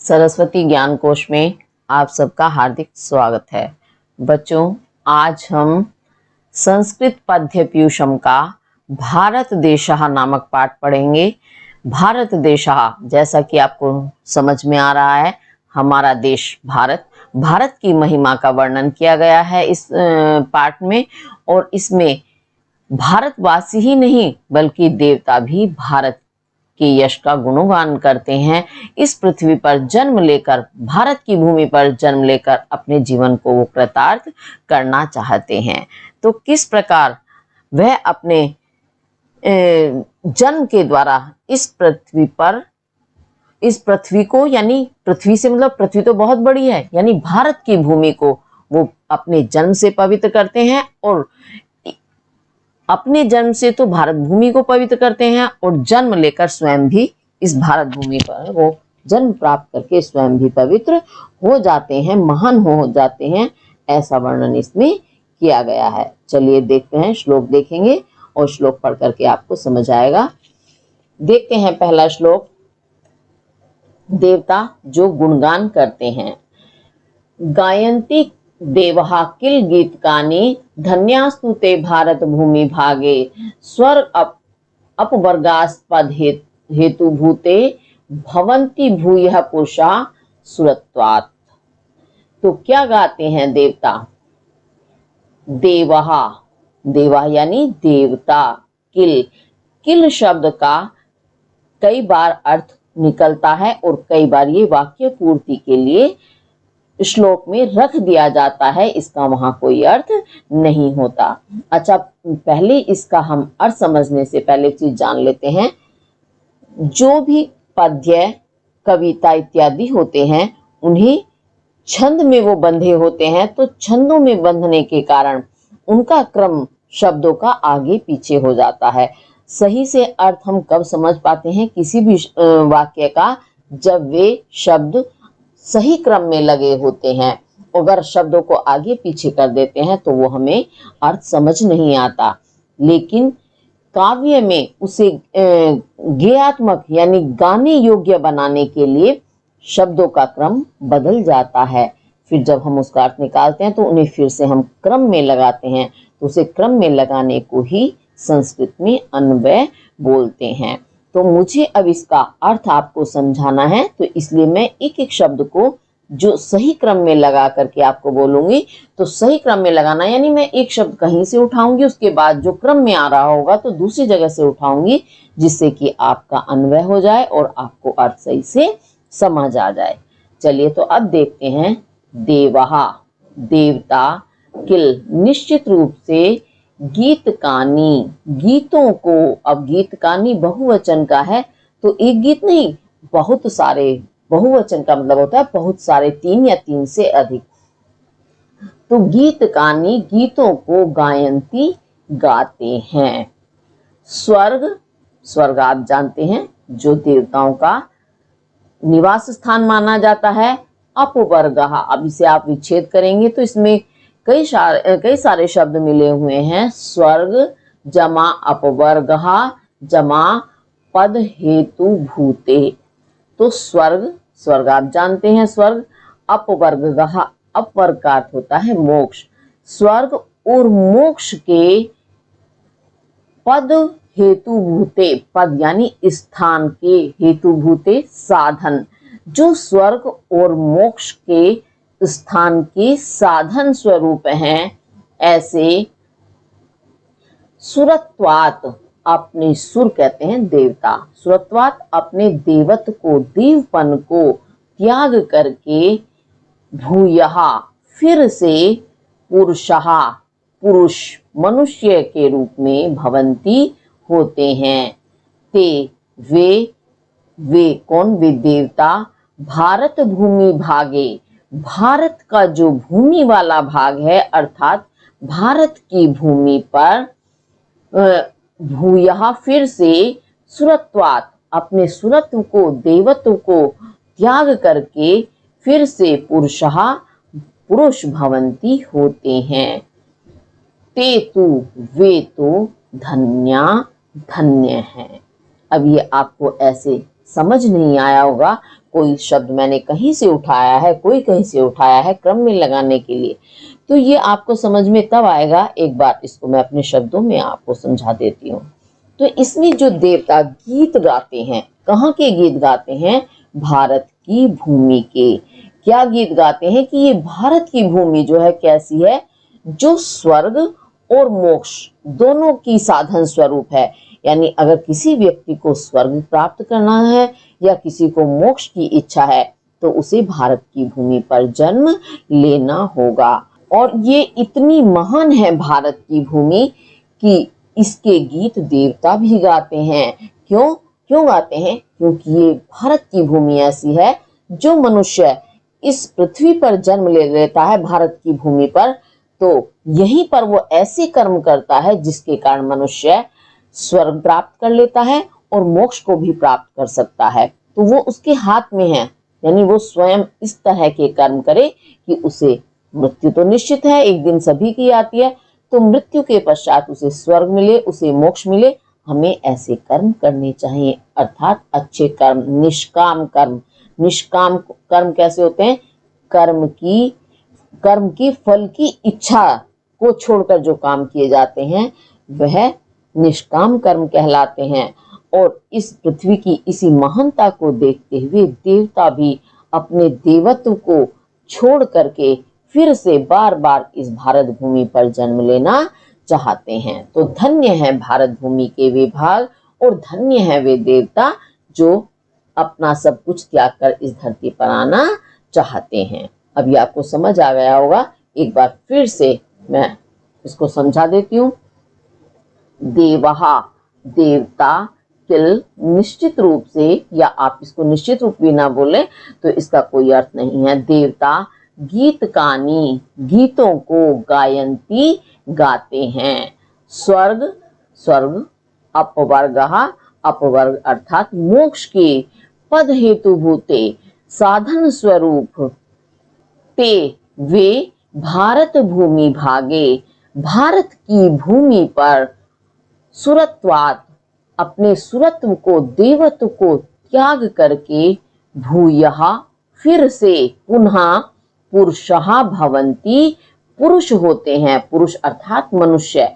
सरस्वती ज्ञान कोश में आप सबका हार्दिक स्वागत है। बच्चों, आज हम संस्कृत पद्य पीयूषम का भारत देशः नामक पाठ पढ़ेंगे। भारत देशः, जैसा कि आपको समझ में आ रहा है, हमारा देश भारत की महिमा का वर्णन किया गया है इस पाठ में। और इसमें भारतवासी ही नहीं बल्कि देवता भी भारत के यश का गुणगान करते हैं। इस पृथ्वी पर जन्म लेकर, भारत की भूमि पर जन्म लेकर अपने जीवन को वो कृतार्थ करना चाहते हैं। तो किस प्रकार वह अपने जन्म के द्वारा इस पृथ्वी को, यानी पृथ्वी से मतलब पृथ्वी तो बहुत बड़ी है, यानी भारत की भूमि को वो अपने जन्म से पवित्र करते हैं और अपने जन्म से तो भारत भूमि को पवित्र करते हैं और जन्म लेकर स्वयं भी इस भारत भूमि पर वो जन्म प्राप्त करके स्वयं भी पवित्र हो जाते हैं, महान हो जाते हैं। ऐसा वर्णन इसमें किया गया है। चलिए देखते हैं, श्लोक देखेंगे और श्लोक पढ़ करके आपको समझ आएगा। देखते हैं पहला श्लोक। देवता जो गुणगान करते हैं। गायन्ति देवः किल गीतकानि धन्यास्तु ते भारत भूमि भागे स्वर्ग अपवर्गास्पद हेतु भूते भवन्ति भूयः पुरुषा सुरत्वात्। तो क्या गाते हैं देवता? देवा यानी देवता। किल शब्द का कई बार अर्थ निकलता है और कई बार ये वाक्य पूर्ति के लिए श्लोक में रख दिया जाता है, इसका वहां कोई अर्थ नहीं होता। अच्छा, पहले इसका हम अर्थ समझने से पहले चीज जान लेते हैं। जो भी पद्य, कविता इत्यादि होते हैं, उन्हें छंद में वो बंधे होते हैं, तो छंदों में बंधने के कारण उनका क्रम शब्दों का आगे पीछे हो जाता है। सही से अर्थ हम कब समझ पाते हैं किसी भी वाक्य का? जब वे शब्द सही क्रम में लगे होते हैं। अगर शब्दों को आगे पीछे कर देते हैं तो वो हमें अर्थ समझ नहीं आता। लेकिन काव्य में उसे गेयात्मक यानी गाने योग्य बनाने के लिए शब्दों का क्रम बदल जाता है। फिर जब हम उसका अर्थ निकालते हैं तो उन्हें फिर से हम क्रम में लगाते हैं, तो उसे क्रम में लगाने को ही संस्कृत में अन्वय बोलते हैं। तो मुझे अब इसका अर्थ आपको समझाना है, तो इसलिए मैं एक एक शब्द को जो सही क्रम में लगा करके आपको बोलूंगी। तो सही क्रम में लगाना यानी मैं एक शब्द कहीं से उठाऊंगी, उसके बाद जो क्रम में आ रहा होगा तो दूसरी जगह से उठाऊंगी, जिससे कि आपका अन्वय हो जाए और आपको अर्थ सही से समझ आ जाए। चलिए तो अब देखते हैं। देवहा, देवता। किल, निश्चित रूप से। गीतकानी, गीतों को। अब गीतकानी बहुवचन का है, तो एक गीत नहीं, बहुत सारे। बहुवचन का मतलब होता है बहुत सारे, 3 या 3 से अधिक। तो गीतकानी, गीतों को। गायन्ति, गाते हैं। स्वर्ग आप जानते हैं जो देवताओं का निवास स्थान माना जाता है। अपवर्गः, अब इसे आप विच्छेद करेंगे तो इसमें कई सारे शब्द मिले हुए हैं। स्वर्ग जमा अपवर्गः जमा पद हेतु भूते। तो स्वर्ग आप जानते हैं। स्वर्ग। अपवर्गः, अपवर्ग का अर्थ होता है मोक्ष। स्वर्ग और मोक्ष के पद हेतु भूते, पद यानी स्थान के, हेतु भूते साधन, जो स्वर्ग और मोक्ष के स्थान के साधन स्वरूप हैं, ऐसे सुरत्वात, अपने सुर कहते हैं देवता। सुरत्वात, अपने देवत्व को, देवपन को त्याग करके, भूयः, फिर से, पुरुषः, पुरुष मनुष्य के रूप में, भवन्ति, होते हैं। ते, वे कौन? वे देवता। भारत भूमि भागे, भारत का जो भूमि वाला भाग है, अर्थात भारत की भूमि पर, भूयः, फिर से, सुरत्वात्, अपने सुरत्व को, देवत्व को त्याग करके फिर से, पुरुषः, पुरुष, भवन्ति, होते हैं। ते तु, वे तो, धन्या, धन्य हैं। अब ये आपको ऐसे समझ नहीं आया होगा, कोई शब्द मैंने कहीं से उठाया है, कोई कहीं से उठाया है क्रम में लगाने के लिए, तो ये आपको समझ में तब आएगा। एक बार इसको मैं अपने शब्दों में आपको समझा देती हूँ। तो इसमें जो देवता गीत गाते हैं, कहाँ के गीत गाते हैं? भारत की भूमि के। क्या गीत गाते हैं कि ये भारत की भूमि जो है कैसी है? जो स्वर्ग और मोक्ष दोनों की साधन स्वरूप है। यानी अगर किसी व्यक्ति को स्वर्ग प्राप्त करना है या किसी को मोक्ष की इच्छा है तो उसे भारत की भूमि पर जन्म लेना होगा। और ये इतनी महान है भारत की भूमि कि इसके गीत देवता भी गाते हैं। क्यों गाते हैं? क्योंकि ये भारत की भूमि ऐसी है, जो मनुष्य इस पृथ्वी पर जन्म ले लेता है भारत की भूमि पर, तो यहीं पर वो ऐसे कर्म करता है जिसके कारण मनुष्य स्वर्ग प्राप्त कर लेता है और मोक्ष को भी प्राप्त कर सकता है। तो वो उसके हाथ में है। यानी वो स्वयं इस तरह के कर्म करे कि उसे मृत्यु तो निश्चित है, एक दिन सभी की आती है, तो मृत्यु के पश्चात उसे स्वर्ग मिले, उसे मोक्ष मिले। हमें ऐसे कर्म करने चाहिए, अर्थात अच्छे कर्म, निष्काम कर्म। निष्काम कर्म कैसे होते हैं? कर्म की फल की इच्छा को छोड़कर जो काम किए जाते हैं वह निष्काम कर्म कहलाते हैं। और इस पृथ्वी की इसी महानता को देखते हुए देवता भी अपने देवत्व को छोड़ करके फिर से बार बार इस भारत भूमि पर जन्म लेना चाहते हैं। तो धन्य है भारत भूमि के वे भाग और धन्य है वे देवता जो अपना सब कुछ त्याग कर इस धरती पर आना चाहते हैं। अभी आपको समझ आ गया होगा, एक बार फिर से मैं इसको समझा देती हूँ। देवहा देवता, किल निश्चित रूप से, या आप इसको निश्चित रूप भी ना बोले तो इसका कोई अर्थ नहीं है। देवता गीतकानी गीतों को, गायंती गाते हैं। स्वर्ग अपवर्ग अर्थात मोक्ष के पद हेतु भूते साधन स्वरूप ते वे भारत भूमि भागे, भारत की भूमि पर सुरत्वात् अपने सुरत्व को, देवत्व को त्याग करके भूयः फिर से, पुनः पुरुषः भवन्ति पुरुष होते हैं। पुरुष अर्थात मनुष्य,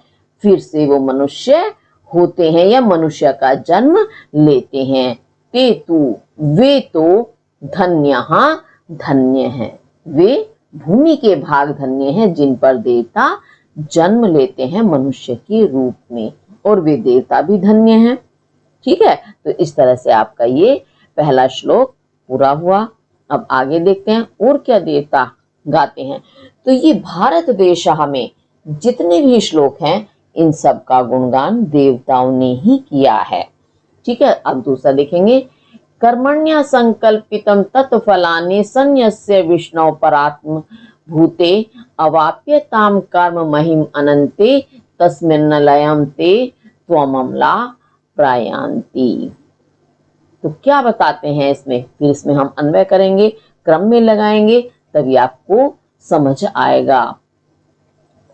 फिर से वो मनुष्य होते हैं या मनुष्य का जन्म लेते हैं। ते तु वे तो धन्यः धन्य हैं, वे भूमि के भाग धन्य हैं जिन पर देवता जन्म लेते हैं मनुष्य के रूप में, और वे देवता भी धन्य हैं। ठीक है, तो इस तरह से आपका ये पहला श्लोक पूरा हुआ। अब आगे देखते हैं और क्या देवता गाते हैं। तो ये भारत देश में जितने भी श्लोक हैं इन सब का गुणगान देवताओं ने ही किया है। ठीक है, अब दूसरा देखेंगे। कर्मण्या संकल्पितम तत्फलानि संयस्य विष्णु परात्म भूते अवाप्य ताम कर्म महिम अनंते तस्मिन् लयम ते त्वममला प्रयान्ति। तो क्या बताते हैं इसमें? फिर इसमें हम अन्वय करेंगे, क्रम में लगाएंगे, तभी आपको समझ आएगा।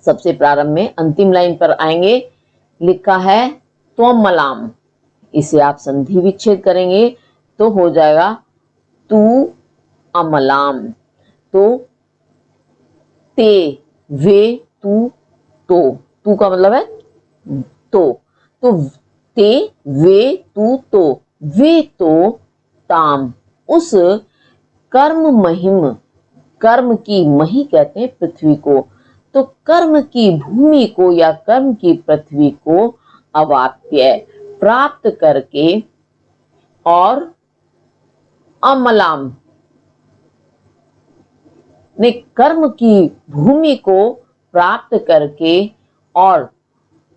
सबसे प्रारंभ में अंतिम लाइन पर आएंगे, लिखा है त्वमलाम, इसे आप संधि विच्छेद करेंगे तो हो जाएगा तू अमलाम। तो ते वे तू तो का मतलब है तो ते वे तो वे तो ताम उस कर्म महिम, कर्म की मही कहते हैं पृथ्वी को, तो कर्म की भूमि को या कर्म की पृथ्वी को अवाप्य प्राप्त करके, और अमलाम ने कर्म की भूमि को प्राप्त करके, और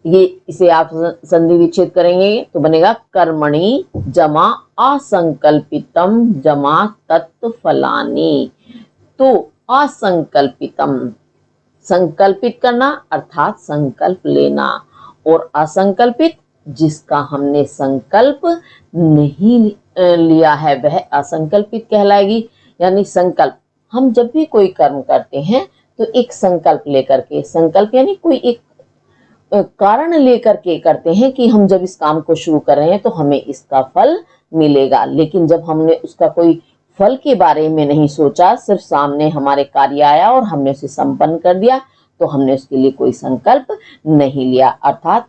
ये इसे आप संधि विच्छेद करेंगे तो बनेगा कर्मणि जमा असंकल्पितम जमा तत्फलानि। तो असंकल्पितम, संकल्पित करना अर्थात संकल्प लेना, और असंकल्पित जिसका हमने संकल्प नहीं लिया है वह असंकल्पित कहलाएगी। यानी संकल्प, हम जब भी कोई कर्म करते हैं तो एक संकल्प लेकर के, संकल्प यानी कोई एक कारण लेकर के करते हैं कि हम जब इस काम को शुरू कर रहे हैं तो हमें इसका फल मिलेगा। लेकिन जब हमने उसका कोई फल के बारे में नहीं सोचा, सिर्फ सामने हमारे कार्य आया और हमने उसे संपन्न कर दिया, तो हमने उसके लिए कोई संकल्प नहीं लिया। अर्थात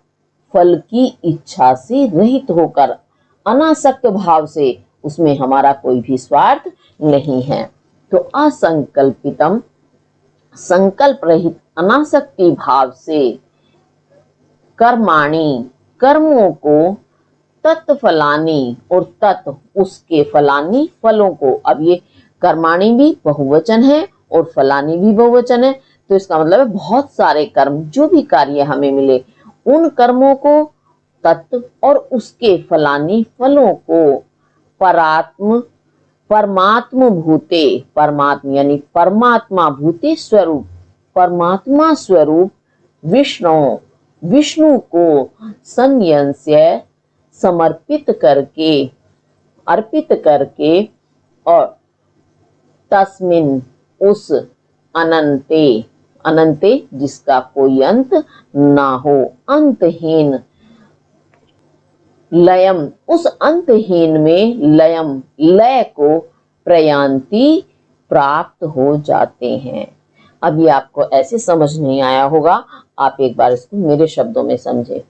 फल की इच्छा से रहित होकर अनासक्त भाव से उसमें हमारा कोई भी स्वार्थ नहीं है। तो असंकल्पितम, संकल्प रहित अनासक्ति भाव से कर्माणि, कर्मों को, तत्फलानी, और तत् उसके, फलानी फलों को। अब ये कर्माणि भी बहुवचन है और फलानी भी बहुवचन है, तो इसका मतलब है बहुत सारे कर्म, जो भी कार्य हमें मिले उन कर्मों को, तत् और उसके फलानी फलों को परमात्म भूते, परमात्मा यानी परमात्मा, भूते स्वरूप, परमात्मा स्वरूप विष्णु को संयंस्य समर्पित करके, अर्पित करके, और तस्मिन उस अनंते, अनंते जिसका कोई अंत ना हो, अंतहीन, लयम, उस अंतहीन में लयम, लय को प्रयांति प्राप्त हो जाते हैं। अभी आपको ऐसे समझ नहीं आया होगा, आप एक बार इसको मेरे शब्दों में समझे।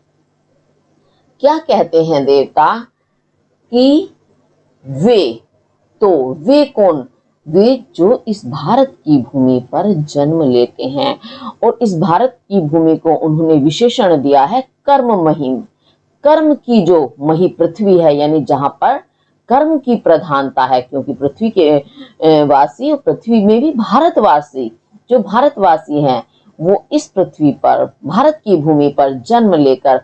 क्या कहते हैं देवता कि वे, तो वे कौन? वे जो इस भारत की भूमि पर जन्म लेते हैं, और इस भारत की भूमि को उन्होंने विशेषण दिया है कर्म महिम। कर्म की जो मही पृथ्वी है, यानी जहां पर कर्म की प्रधानता है, क्योंकि पृथ्वी के वासी और पृथ्वी में भी भारतवासी, जो भारतवासी हैं वो इस पृथ्वी पर, भारत की भूमि पर जन्म लेकर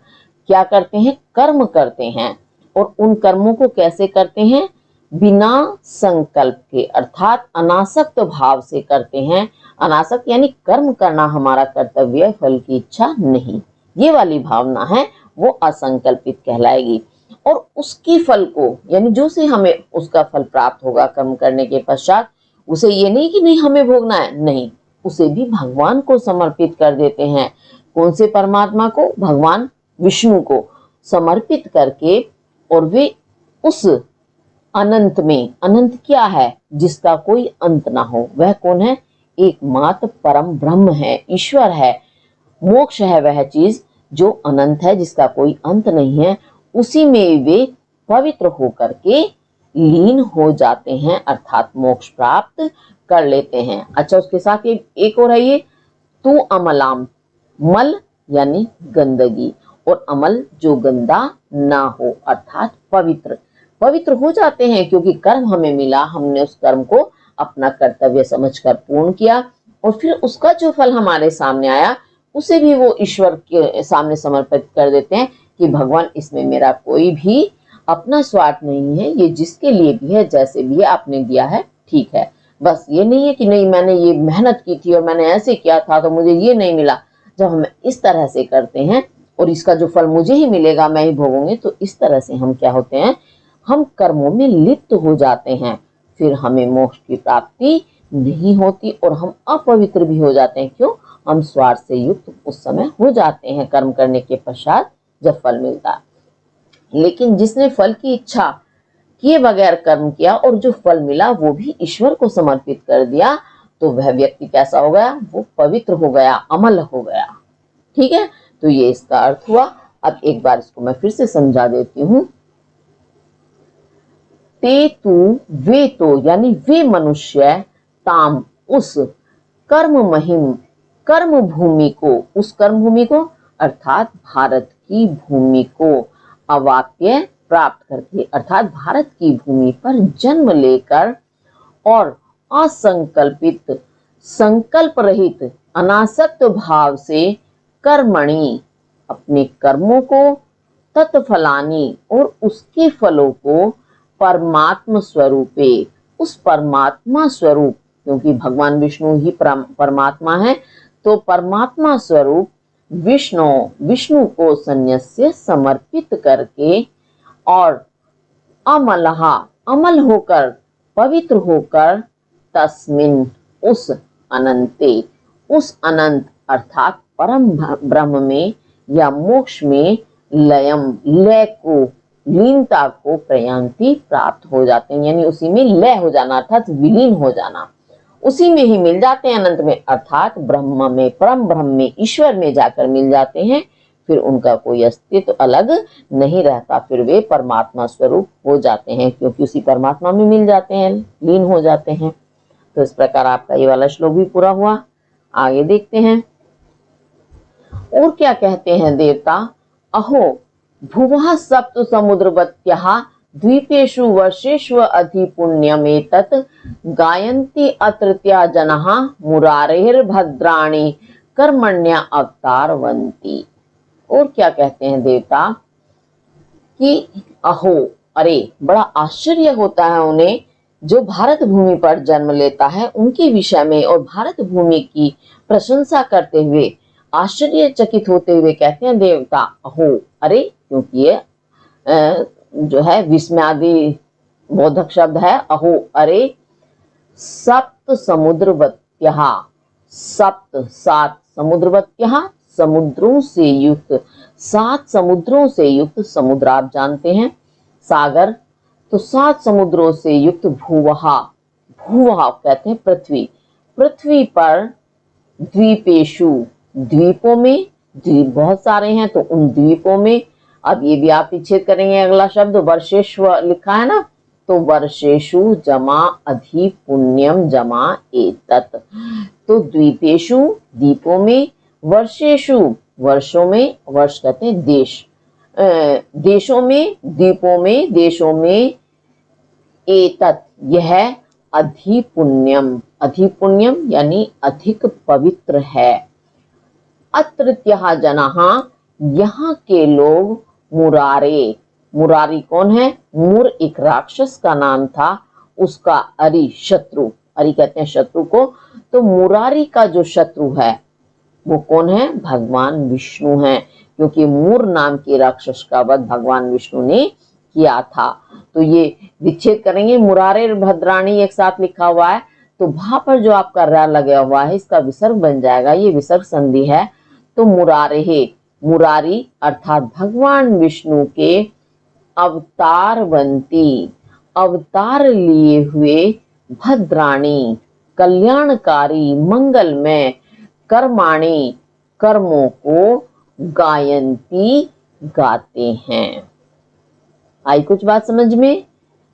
क्या करते हैं? कर्म करते हैं। और उन कर्मों को कैसे करते हैं? बिना संकल्प के, अर्थात अनासक्त भाव से करते हैं। अनासक्त यानी कर्म करना हमारा कर्तव्य, फल की इच्छा नहीं, ये वाली भावना है वो असंकल्पित कहलाएगी। और उसके फल को, यानी जो से हमें उसका फल प्राप्त होगा कर्म करने के पश्चात, उसे ये नहीं कि नहीं हमें भोगना है, नहीं, उसे भी भगवान को समर्पित कर देते हैं। कौन से परमात्मा को? भगवान विष्णु को समर्पित करके, और वे उस अनंत में, अनंत क्या है? जिसका कोई अंत ना हो, वह कौन है? एकमात्र परम ब्रह्म है, ईश्वर है, मोक्ष है वह चीज जो अनंत है, जिसका कोई अंत नहीं है। उसी में वे पवित्र होकर के लीन हो जाते हैं, अर्थात मोक्ष प्राप्त कर लेते हैं। अच्छा, उसके साथ ये एक और है, ये तू अमलाम, मल यानी गंदगी, और अमल जो गंदा ना हो, अर्थात पवित्र, पवित्र हो जाते हैं, क्योंकि कर्म हमें मिला, हमने उस कर्म को अपना कर्तव्य समझकर पूर्ण किया, और फिर उसका जो फल हमारे सामने आया उसे भी वो ईश्वर के सामने समर्पित कर देते हैं कि भगवान, इसमें मेरा कोई भी अपना स्वार्थ नहीं है, ये जिसके लिए भी है, जैसे भी है, आपने दिया है ठीक है। बस ये नहीं है कि नहीं मैंने ये मेहनत की थी और मैंने ऐसे किया था तो मुझे ये नहीं मिला। जब हम इस तरह से करते हैं और इसका जो फल मुझे ही मिलेगा, मैं ही भोगूंगी, तो इस तरह से हम क्या होते हैं? हम कर्मों में लिप्त हो जाते हैं, फिर हमें मोक्ष की प्राप्ति नहीं होती और हम अपवित्र भी हो जाते हैं। क्यों? हम स्वार्थ से युक्त उस समय हो जाते हैं कर्म करने के पश्चात जब फल मिलता है। लेकिन जिसने फल की इच्छा किए बगैर कर्म किया और जो फल मिला वो भी ईश्वर को समर्पित कर दिया, तो वह व्यक्ति कैसा हो गया? वो पवित्र हो गया, अमल हो गया। ठीक है, तो ये इसका अर्थ हुआ। अब एक बार इसको मैं फिर से समझा देती हूँ। ते तू, वे तो, यानी वे मनुष्य, ताम, उस कर्म महिम, कर्म भूमि को, उस कर्म भूमि को अर्थात भारत की भूमि को अवाप्य प्राप्त करके, अर्थात भारत की भूमि पर जन्म लेकर और असंकल्पित, संकल्प रहित, अनासक्त भाव से कर्मणि, अपने कर्मों को, तत्फलानी, और उसके फलों को, परमात्म स्वरूपे, उस परमात्मा स्वरूप, क्योंकि भगवान विष्णु ही परमात्मा है, तो परमात्मा स्वरूप विष्णु को संन्यास्य समर्पित करके, और अमलहा, अमल होकर, पवित्र होकर, तस्मिन, उस अनंते, उस अनंत अर्थात परम ब्रह्म में या मोक्ष में, लयम, लय को लीनता को प्रयांति प्राप्त हो जाते हैं, यानी उसी में लय हो जाना अर्थात विलीन हो जाना, उसी में ही मिल जाते हैं अनंत में अर्थात ब्रह्म में, परम ब्रह्म में, ईश्वर में जाकर मिल जाते हैं। फिर उनका कोई अस्तित्व अलग नहीं रहता, फिर वे परमात्मा स्वरूप हो जाते हैं, क्योंकि उसी परमात्मा में मिल जाते हैं, लीन हो जाते हैं। तो इस प्रकार आपका ये वाला श्लोक भी पूरा हुआ। आगे देखते हैं और क्या कहते हैं देवता। अहो भुवः सप्त समुद्रवत्यः द्वीपेषु वर्षेषु अधिपुण्यमेतत् गायन्ति अत्रत्या जनाः मुरारेर्भद्राणि कर्मण्या अवतारवन्ति। और क्या कहते हैं देवता कि अहो, अरे बड़ा आश्चर्य होता है उन्हें जो भारत भूमि पर जन्म लेता है उनके विषय में, और भारत भूमि की प्रशंसा करते हुए आश्चर्यचकित होते हुए कहते हैं देवता अहो, अरे, क्योंकि ये जो है विस्मयादि बोधक शब्द है। अहो, अरे, सप्त समुद्रवत्यः, सप्त सात, समुद्रवत्यः समुद्रों से युक्त, 7 समुद्रों से युक्त, समुद्र आप जानते हैं सागर, तो 7 समुद्रों से युक्त भुवः, भुवः कहते हैं पृथ्वी, पृथ्वी पर द्वीपेषु, द्वीपों में, द्वीप बहुत सारे हैं तो उन द्वीपों में, अब ये भी आप विच्छेद करेंगे अगला शब्द वर्षेषु लिखा है ना, तो वर्षेषु जमा अधि पुण्यम जमा एतत्, तो द्वीपेषु द्वीपों में, वर्षेषु वर्षों में, वर्ष कहते हैं देश, देशों में, द्वीपों में, देशों में, एतत् यह अधिपुण्यम, अधिपुण्यम यानी अधिक पवित्र है, अत्रत्यः जनाः यहाँ के लोग, मुरारे, मुरारी कौन है, मुर एक राक्षस का नाम था, उसका अरि शत्रु, अरि कहते हैं शत्रु को, तो मुरारी का जो शत्रु है वो कौन है, भगवान विष्णु है, क्योंकि मूर नाम के राक्षस का वध भगवान विष्णु ने किया था। तो ये विच्छेद करेंगे, मुरारे भद्राणी एक साथ लिखा हुआ है, तो वहां पर जो आपका रा लगा हुआ है इसका विसर्ग बन जाएगा, ये विसर्ग संधि है, तो मुरारे, मुरारी अर्थात भगवान विष्णु के अवतारवंती, अवतार लिए हुए, भद्राणी कल्याणकारी, मंगलमय, कर्माणि कर्मों को, गायंती गाते हैं। आई कुछ बात समझ में?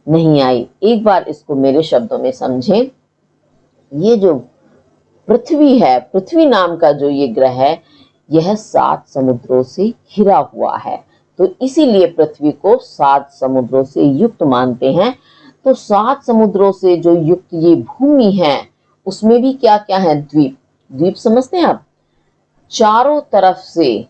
नहीं आई? एक बार इसको मेरे शब्दों में समझें। ये जो पृथ्वी है, पृथ्वी नाम का जो ये ग्रह है, यह 7 समुद्रों से घिरा हुआ है, तो इसीलिए पृथ्वी को 7 समुद्रों से युक्त मानते हैं। तो 7 समुद्रों से जो युक्त ये भूमि है उसमें भी क्या क्या है, द्वीप, द्वीप समझते हैं आप, चारों तरफ से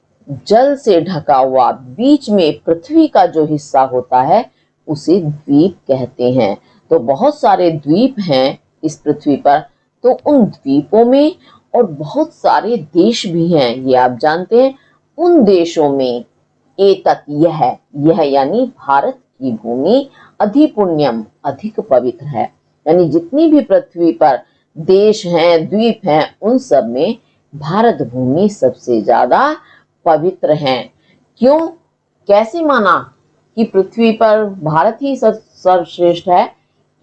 जल से ढका हुआ, बीच में पृथ्वी का जो हिस्सा होता है उसे द्वीप कहते हैं। तो बहुत सारे द्वीप हैं इस पृथ्वी पर, तो उन द्वीपों में और बहुत सारे देश भी हैं, ये आप जानते हैं। उन देशों में एतत् यह यानी भारत की भूमि अधिपुण्यम अधिक पवित्र है, यानी जितनी भी पृथ्वी पर देश हैं, द्वीप हैं, उन सब में भारत भूमि सबसे ज्यादा पवित्र है। क्यों, कैसे माना कि पृथ्वी पर भारत ही सर्वश्रेष्ठ है?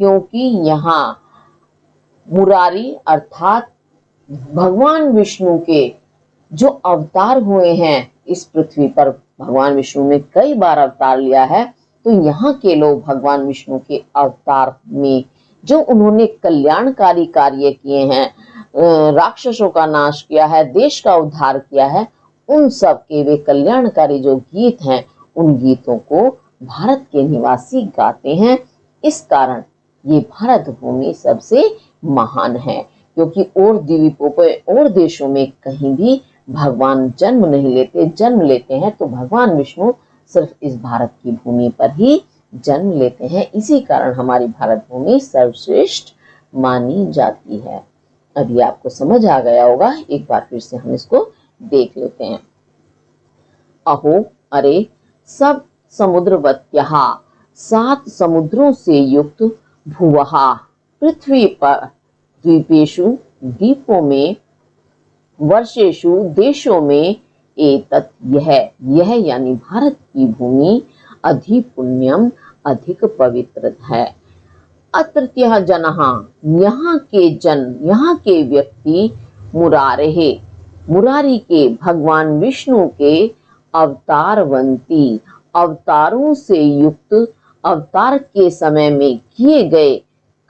क्योंकि यहाँ मुरारी अर्थात भगवान विष्णु के जो अवतार हुए हैं इस पृथ्वी पर, भगवान विष्णु ने कई बार अवतार लिया है, तो यहाँ के लोग भगवान विष्णु के अवतार में जो उन्होंने कल्याणकारी कार्य किए हैं, राक्षसों का नाश किया है, देश का उद्धार किया है, उन सब के वे कल्याणकारी जो गीत हैं, उन गीतों को भारत के निवासी गाते हैं। इस कारण ये भारत भूमि सबसे महान है, क्योंकि और द्वीपों पर और देशों में कहीं भी भगवान जन्म नहीं लेते, जन्म लेते हैं तो भगवान विष्णु सिर्फ इस भारत की भूमि पर ही जन्म लेते हैं। इसी कारण हमारी भारत भूमि सर्वश्रेष्ठ मानी जाती है। अभी आपको समझ आ गया होगा, एक बार फिर से हम इसको देख लेते हैं। अहो, अरे, सब समुद्रवत्यः 7 समुद्रों से युक्त, भुवः पृथ्वी पर, द्वीपेषु द्वीपों में, वर्षेषु देशों में, एतत् यह यानी भारत की भूमि, अधिक पुण्यम, अधिक पवित्र है। अत्रत्यः जनः, यहाँ के जन, यहाँ के व्यक्ति, मुरारेः, मुरारी के, भगवान विष्णु के अवतारवंती, अवतारों से युक्त, अवतार के समय में किए गए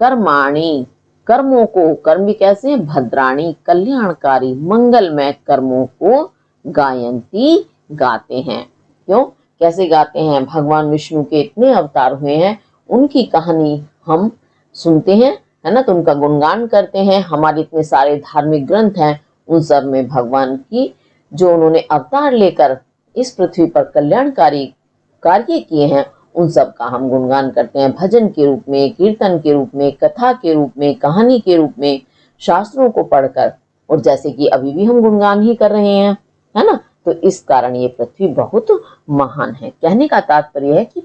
कर्माणि, कर्मों को, कर्म भी कैसे हैं, भद्राणी, कल्याणकारी, मंगलमय कर्मों को गायंती, गाते हैं। क्यों, कैसे गाते हैं, भगवान विष्णु के इतने अवतार हुए हैं, उनकी कहानी हम सुनते हैं, है ना, तो उनका गुणगान करते हैं। हमारे इतने सारे धार्मिक ग्रंथ हैं, उन सब में भगवान की जो उन्होंने अवतार लेकर इस पृथ्वी पर कल्याणकारी कार्य किए हैं, उन सब का हम गुणगान करते हैं, भजन के रूप में, कीर्तन के रूप में, कथा के रूप में, कहानी के रूप में, शास्त्रों को पढ़कर, और जैसे कि अभी भी हम गुणगान ही कर रहे हैं, है ना। तो इस कारण ये पृथ्वी बहुत महान है। कहने का तात्पर्य है कि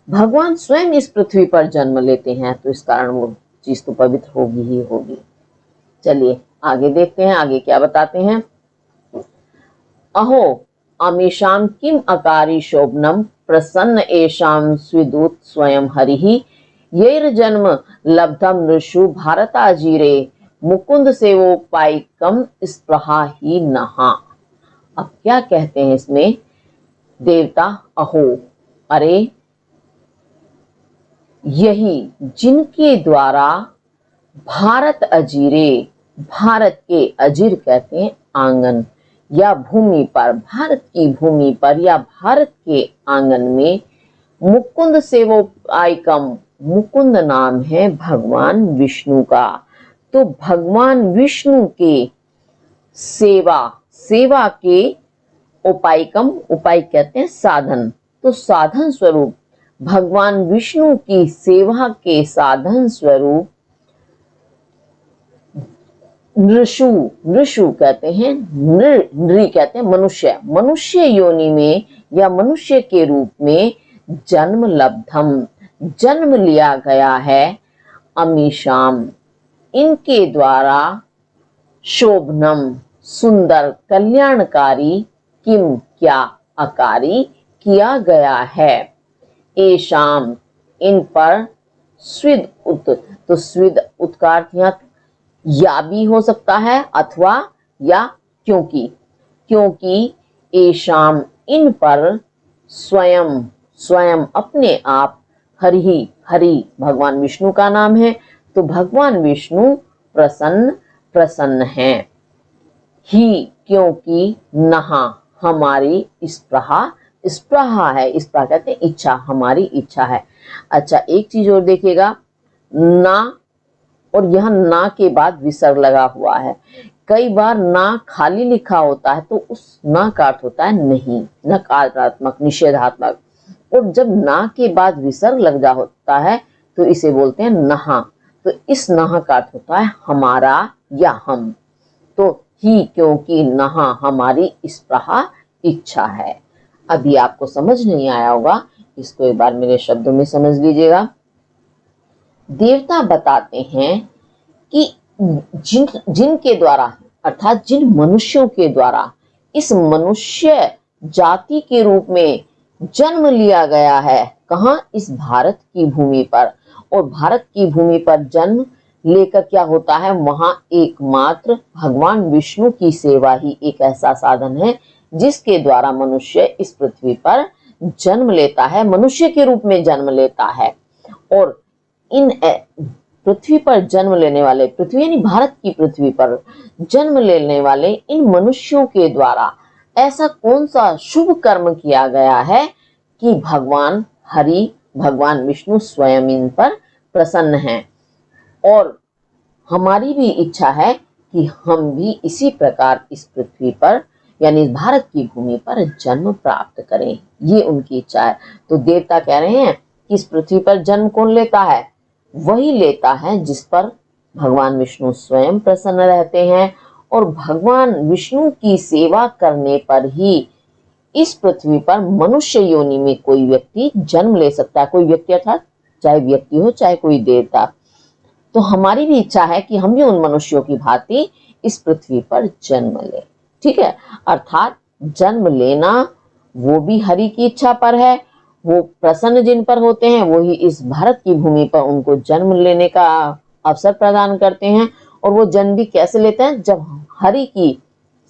भगवान स्वयं इस पृथ्वी पर जन्म लेते हैं, तो इस कारण वो चीज तो पवित्र होगी ही होगी। चलिए आगे देखते हैं, आगे क्या बताते हैं। अहो अमीशाम किम अकारी शोभनम, प्रसन्न एशाम स्विदूत स्वयं हरिः, येर जन्म लब्धम नृषु भारताजीरे, मुकुंद सेवोपाइकम स्पृहा ही नहा। अब क्या कहते हैं इसमें, देवता अहो, अरे यही जिनके द्वारा भारत अजीरे, भारत के, अजीर कहते हैं आंगन या भूमि पर, भारत की भूमि पर या भारत के आंगन में, मुकुंद सेवोपाइकम, मुकुंद नाम है भगवान विष्णु का, तो भगवान विष्णु के सेवा, सेवा के, उपाइकम, उपाय कहते हैं साधन, तो साधन स्वरूप भगवान विष्णु की सेवा के साधन स्वरूप नृषु, नृषु कहते हैं, नृ कहते हैं मनुष्य, मनुष्य योनि में या मनुष्य के रूप में जन्म लब्धम, जन्म लिया गया है, अमीशाम, इनके द्वारा, शोभनम, सुंदर, कल्याणकारी, किम, क्या, अकारी, किया गया है, एशाम, इन पर, स्विद उत, तो स्विद उत्कार या भी हो सकता है अथवा या क्योंकि, क्योंकि एशाम, इन पर, स्वयं, स्वयं अपने आप, हरि, हरि भगवान विष्णु का नाम है, तो भगवान विष्णु प्रसन्न, प्रसन्न हैं, ही क्योंकि, नहा, हमारी स्पृहा, स्पृहा है, स्पृहा कहते हैं इच्छा, हमारी इच्छा है। अच्छा एक चीज और देखिएगा, ना, और यह ना के बाद विसर्ग लगा हुआ है, कई बार ना खाली लिखा होता है तो उस ना का अर्थ होता है नहीं, नकारात्मक, निषेधात्मक, और जब ना के बाद विसर्ग लग जा होता है तो इसे बोलते हैं नहा, तो इस नहा का अर्थ होता है हमारा या हम, तो ही क्योंकि नहा, हमारी स्पृहा, इच्छा है। अभी आपको समझ नहीं आया होगा, इसको एक बार मेरे शब्दों में समझ लीजिएगा। देवता बताते हैं कि जिनके द्वारा, अर्थात जिन मनुष्यों के द्वारा इस मनुष्य जाति के रूप में जन्म लिया गया है, कहाँ, इस भारत की भूमि पर, और भारत की भूमि पर जन्म लेकर क्या होता है, वहां एकमात्र भगवान विष्णु की सेवा ही एक ऐसा साधन है जिसके द्वारा मनुष्य इस पृथ्वी पर जन्म लेता है, मनुष्य के रूप में जन्म लेता है। और इन पृथ्वी पर जन्म लेने वाले, पृथ्वी यानी भारत की पृथ्वी पर जन्म लेने वाले इन मनुष्यों के द्वारा ऐसा कौन सा शुभ कर्म किया गया है कि भगवान हरि, भगवान विष्णु स्वयं इन पर प्रसन्न हैं, और हमारी भी इच्छा है कि हम भी इसी प्रकार इस पृथ्वी पर यानी इस भारत की भूमि पर जन्म प्राप्त करें, ये उनकी इच्छा है। तो देवता कह रहे हैं कि इस पृथ्वी पर जन्म कौन लेता है, वही लेता है जिस पर भगवान विष्णु स्वयं प्रसन्न रहते हैं, और भगवान विष्णु की सेवा करने पर ही इस पृथ्वी पर मनुष्य योनि में कोई व्यक्ति जन्म ले सकता है, कोई व्यक्ति अर्थात चाहे व्यक्ति हो चाहे कोई देवता। तो हमारी भी इच्छा है कि हम भी उन मनुष्यों की भांति इस पृथ्वी पर जन्म ले, ठीक है, अर्थात जन्म लेना वो भी हरि की इच्छा पर है, वो प्रसन्न जिन पर होते हैं वही इस भारत की भूमि पर उनको जन्म लेने का अवसर प्रदान करते हैं। और वो जन्म भी कैसे लेते हैं, जब हरि की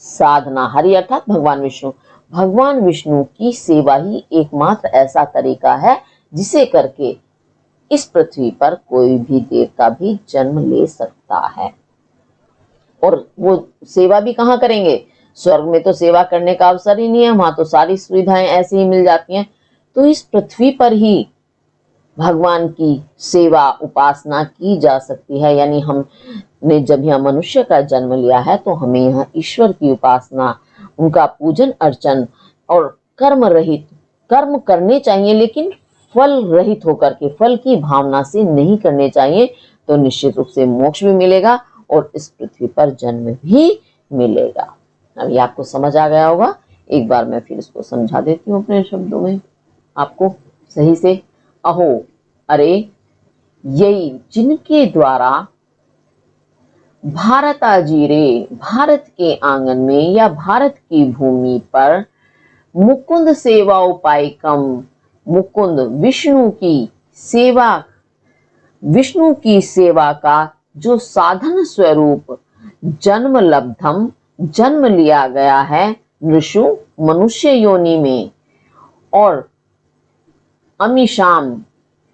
साधना, हरि अर्थात भगवान विष्णु, भगवान विष्णु की सेवा ही एकमात्र ऐसा तरीका है जिसे करके इस पृथ्वी पर कोई भी देवता भी जन्म ले सकता है। और वो सेवा भी कहाँ करेंगे, स्वर्ग में तो सेवा करने का अवसर ही नहीं है, वहां तो सारी सुविधाएं ऐसी ही मिल जाती हैं। तो इस पृथ्वी पर ही भगवान की सेवा उपासना की जा सकती है। यानी हमने जब यहाँ मनुष्य का जन्म लिया है तो हमें यहाँ ईश्वर की उपासना, उनका पूजन अर्चन और कर्म रहित कर्म करने चाहिए, लेकिन फल रहित होकर के, फल की भावना से नहीं करने चाहिए। तो निश्चित रूप से मोक्ष भी मिलेगा और इस पृथ्वी पर जन्म भी मिलेगा। अब ये आपको समझ आ गया होगा। एक बार मैं फिर इसको समझा देती हूँ अपने शब्दों में आपको सही से। अहो, अरे, यही जिनके द्वारा भारत आजीरे, भारत के आंगन में या भारत की भूमि पर मुकुंद सेवा उपायकम, मुकुंद विष्णु की सेवा का जो साधन स्वरूप जन्म लब्धम, जन्म लिया गया है नृषु, मनुष्य योनि में, और अमीशाम,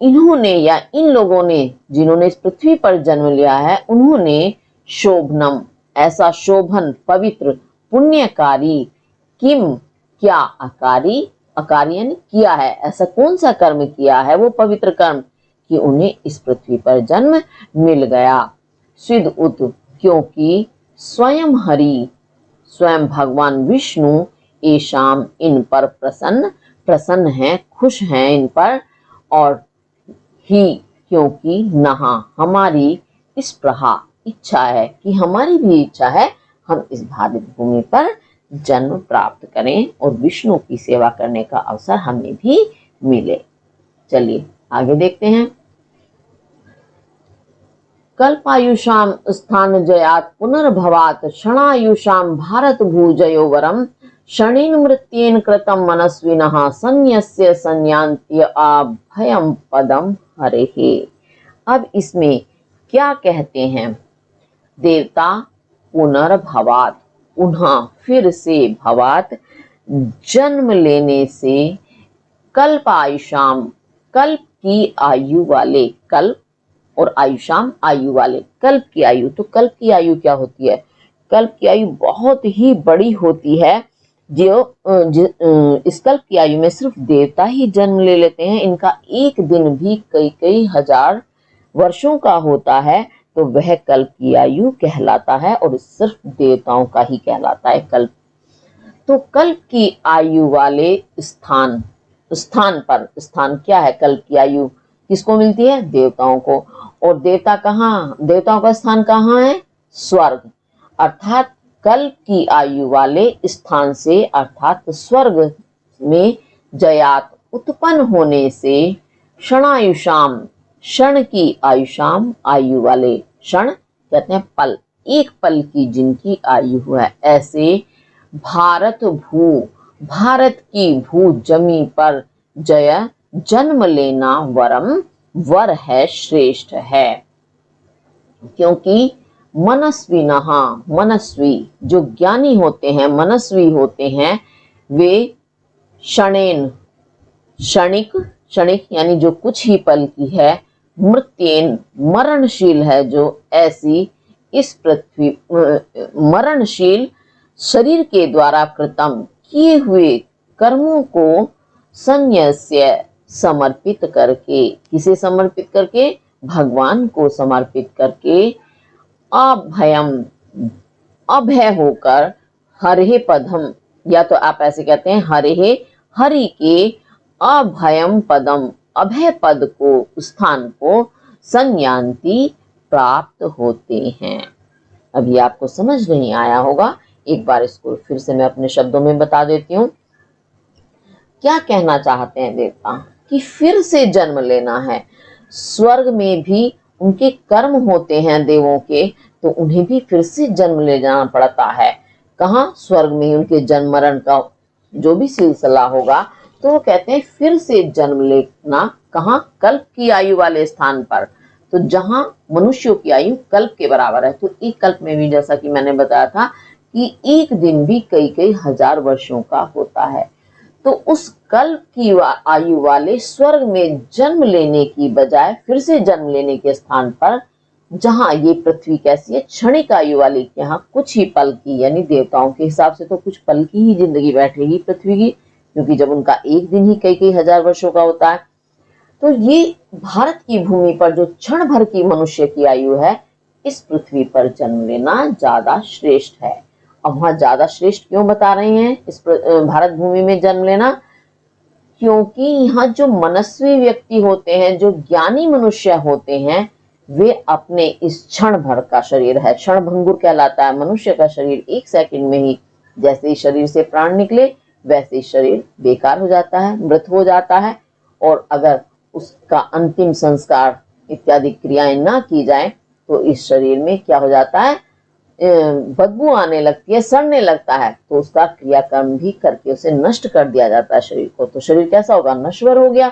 इन्होंने या इन लोगों ने जिन्होंने इस पृथ्वी पर जन्म लिया है, उन्होंने शोभनम, ऐसा शोभन, पवित्र, पुण्यकारी, किम, क्या, अकारी, अकारी यानी किया है, ऐसा कौन सा कर्म किया है वो पवित्र कर्म कि उन्हें इस पृथ्वी पर जन्म मिल गया। सिद्ध उत, क्योंकि स्वयं हरि, स्वयं भगवान विष्णु, एशाम, इन पर प्रसन्न हैं, खुश हैं इन पर, और ही, क्योंकि नहा, हमारी इस प्रहा, इच्छा है कि हमारी भी इच्छा है हम इस भारत भूमि पर जन्म प्राप्त करें और विष्णु की सेवा करने का अवसर हमें भी मिले। चलिए आगे देखते हैं। कल्पायुषाम स्थान जयात पुनर्भवात क्षणायुषाम भारत भूजयो वरम क्षणेन मृत्येन कृतम मनस्विनः संन्यस्य संयान्त्य अभयम पदम हरेः। अब इसमें क्या कहते हैं, देवता पुनर्भवात, पुनः फिर से, भवात जन्म लेने से, कल्प आयुषाम, कल्प की आयु वाले, कल्प और आयुषाम आयु वाले, कल्प की आयु, तो कल्प की आयु क्या होती है, कल्प की आयु बहुत ही बड़ी होती है। इस कल्प की आयु में सिर्फ देवता ही जन्म ले लेते हैं, इनका एक दिन भी कई कई हजार वर्षों का होता है, तो वह कल्प की आयु कहलाता है और सिर्फ देवताओं का ही कहलाता है कल्प। तो कल्प की आयु वाले स्थान पर, स्थान क्या है, कल्प की आयु किसको मिलती है, देवताओं को। और देवताओं का स्थान कहाँ है, स्वर्ग, अर्थात कल्प की आयु वाले स्थान से, अर्थात स्वर्ग में, जयात उत्पन्न होने से, क्षणायुषाम, क्षण की आयुषाम आयु वाले, क्षण कहते हैं पल, एक पल की जिनकी आयु है, ऐसे भारत की भू जमी पर जय, जन्म लेना वरम, वर है, श्रेष्ठ है। क्योंकि मनस्विनः, मनस्वी जो ज्ञानी होते हैं, मनस्वी होते हैं, वे क्षणेन, क्षणिक यानी जो कुछ ही पल की है, मृत्येन मरणशील है, जो ऐसी इस पृथ्वी, मरणशील शरीर के द्वारा कृतम किए हुए कर्मों को संन्यस्य समर्पित करके, किसे समर्पित करके, भगवान को समर्पित करके, अभयम, अभय होकर, हरे पदम, या तो आप ऐसे कहते हैं हरे, हरि के अभयम पदम, अभय पद को, स्थान को, संयान्ति प्राप्त होते हैं। अब ये आपको समझ नहीं आया होगा, एक बार इसको फिर से मैं अपने शब्दों में बता देती हूँ। क्या कहना चाहते हैं देवता कि फिर से जन्म लेना है, स्वर्ग में भी उनके कर्म होते हैं देवों के, तो उन्हें भी फिर से जन्म ले जाना पड़ता है। कहाँ, स्वर्ग में उनके जन्म मरण का जो भी सिलसिला होगा तो वो कहते हैं फिर से जन्म लेना कहाँ, कल्प की आयु वाले स्थान पर। तो जहां मनुष्यों की आयु कल्प के बराबर है, तो एक कल्प में भी जैसा कि मैंने बताया था कि एक दिन भी कई कई हजार वर्षों का होता है। तो उस कल्प की आयु वाले स्वर्ग में जन्म लेने की बजाय फिर से जन्म लेने के स्थान पर, जहां ये पृथ्वी कैसी है, क्षणिक आयु वाली, यहाँ कुछ ही पल की, यानी देवताओं के हिसाब से तो कुछ पल की ही जिंदगी बैठेगी पृथ्वी की, क्योंकि जब उनका एक दिन ही कई कई हजार वर्षों का होता है। तो ये भारत की भूमि पर जो क्षण भर की मनुष्य की आयु है, इस पृथ्वी पर जन्म लेना ज्यादा श्रेष्ठ है। अब वहां ज्यादा श्रेष्ठ क्यों बता रहे हैं इस भारत भूमि में जन्म लेना? क्योंकि यहाँ जो मनस्वी व्यक्ति होते हैं, जो ज्ञानी मनुष्य होते हैं, वे अपने इस क्षण भर का शरीर है, क्षण भंगुर कहलाता है मनुष्य का शरीर, एक सेकंड में ही जैसे ही शरीर से प्राण निकले वैसे ही शरीर बेकार हो जाता है, मृत हो जाता है। और अगर उसका अंतिम संस्कार इत्यादि क्रियाएं ना की जाए तो इस शरीर में क्या हो जाता है, बदबू आने लगती है, सड़ने लगता है, तो उसका क्रियाकर्म भी करके उसे नष्ट कर दिया जाता है शरीर को। तो शरीर कैसा होगा, नश्वर हो गया।